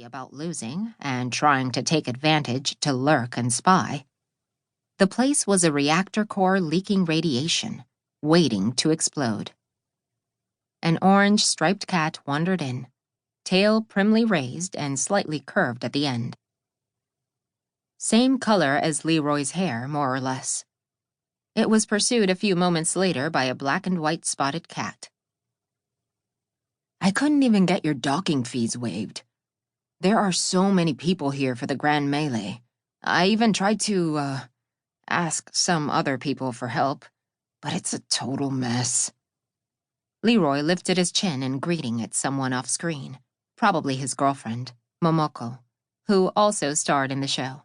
salty about losing and trying to take advantage to lurk and spy. The place was a reactor core leaking radiation, waiting to explode. An orange striped cat wandered in, tail primly raised and slightly curved at the end. Same color as Leroy's hair, more or less. It was pursued a few moments later by a black and white spotted cat. I couldn't even get your docking fees waived. There are so many people here for the Grand Melee. I even tried to, ask some other people for help, but it's a total mess. Leroy lifted his chin in greeting at someone off-screen, probably his girlfriend, Momoko, who also starred in the show.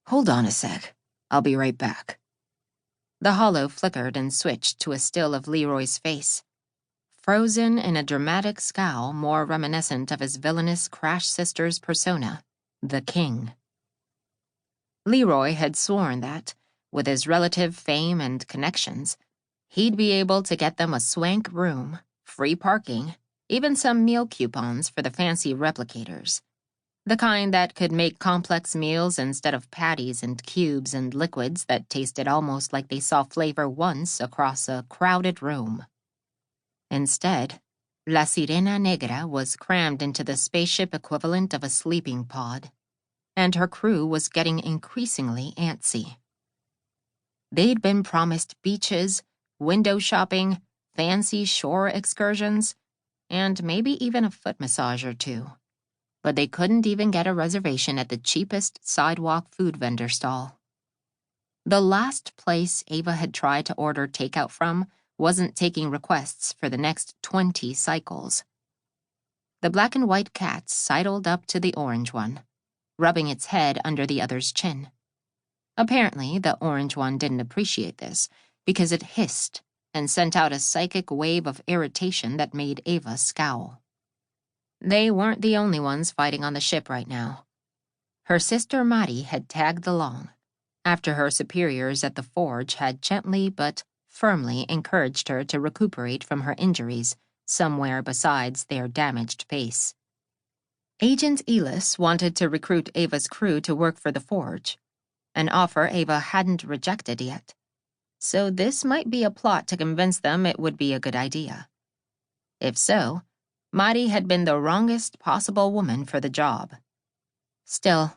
Hold on a sec. I'll be right back. The holo flickered and switched to a still of Leroy's face, frozen in a dramatic scowl more reminiscent of his villainous Crash Sisters persona, the King. Leroy had sworn that, with his relative fame and connections, he'd be able to get them a swank room, free parking, even some meal coupons for the fancy replicators. The kind that could make complex meals instead of patties and cubes and liquids that tasted almost like they saw flavor once across a crowded room. Instead, La Sirena Negra was crammed into the spaceship equivalent of a sleeping pod, and her crew was getting increasingly antsy. They'd been promised beaches, window shopping, fancy shore excursions, and maybe even a foot massage or two. But they couldn't even get a reservation at the cheapest sidewalk food vendor stall. The last place Eva had tried to order takeout from wasn't taking requests for the next 20 cycles. The black and white cat sidled up to the orange one, rubbing its head under the other's chin. Apparently, the orange one didn't appreciate this because it hissed and sent out a psychic wave of irritation that made Eva scowl. They weren't the only ones fighting on the ship right now. Her sister Mari had tagged along, after her superiors at the forge had gently but firmly encouraged her to recuperate from her injuries somewhere besides their damaged face. Agent Elis wanted to recruit Eva's crew to work for the forge, an offer Eva hadn't rejected yet, so this might be a plot to convince them it would be a good idea. If so, Mari had been the wrongest possible woman for the job. Still,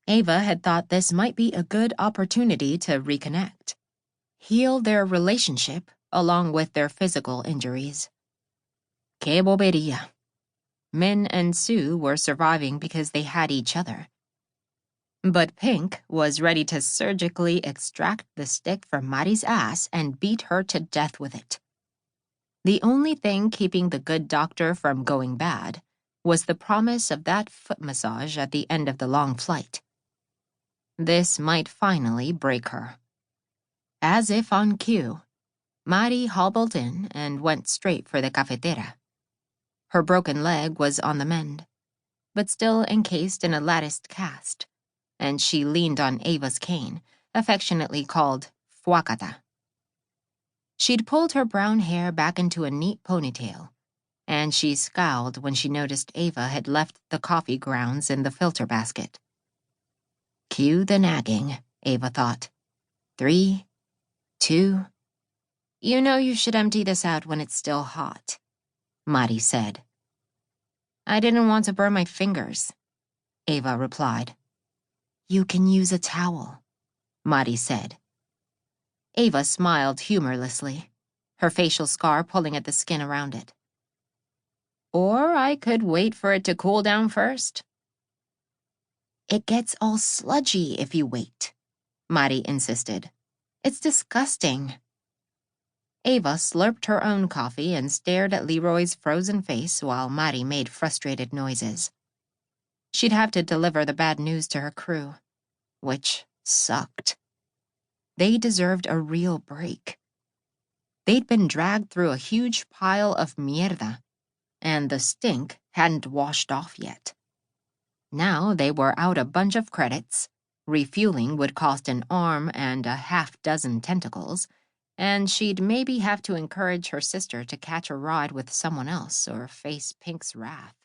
Eva had thought this might be a good opportunity to reconnect, heal their relationship along with their physical injuries. Que boberia. Min and Sue were surviving because they had each other. But Pink was ready to surgically extract the stick from Mari's ass and beat her to death with it. The only thing keeping the good doctor from going bad was the promise of that foot massage at the end of the long flight. This might finally break her. As if on cue, Mari hobbled in and went straight for the cafetera. Her broken leg was on the mend, but still encased in a latticed cast, and she leaned on Eva's cane, affectionately called fuacata. She'd pulled her brown hair back into a neat ponytail, and she scowled when she noticed Eva had left the coffee grounds in the filter basket. Cue the nagging, Eva thought. 3, 2... You know you should empty this out when it's still hot, Mari said. I didn't want to burn my fingers, Eva replied. You can use a towel, Mari said. Eva smiled humorlessly, her facial scar pulling at the skin around it. Or I could wait for it to cool down first. It gets all sludgy if you wait, Mari insisted. It's disgusting. Eva slurped her own coffee and stared at Leroy's frozen face while Mari made frustrated noises. She'd have to deliver the bad news to her crew, which sucked. They deserved a real break. They'd been dragged through a huge pile of mierda, and the stink hadn't washed off yet. Now they were out a bunch of credits, refueling would cost an arm and a half-dozen tentacles, and she'd maybe have to encourage her sister to catch a ride with someone else or face Pink's wrath.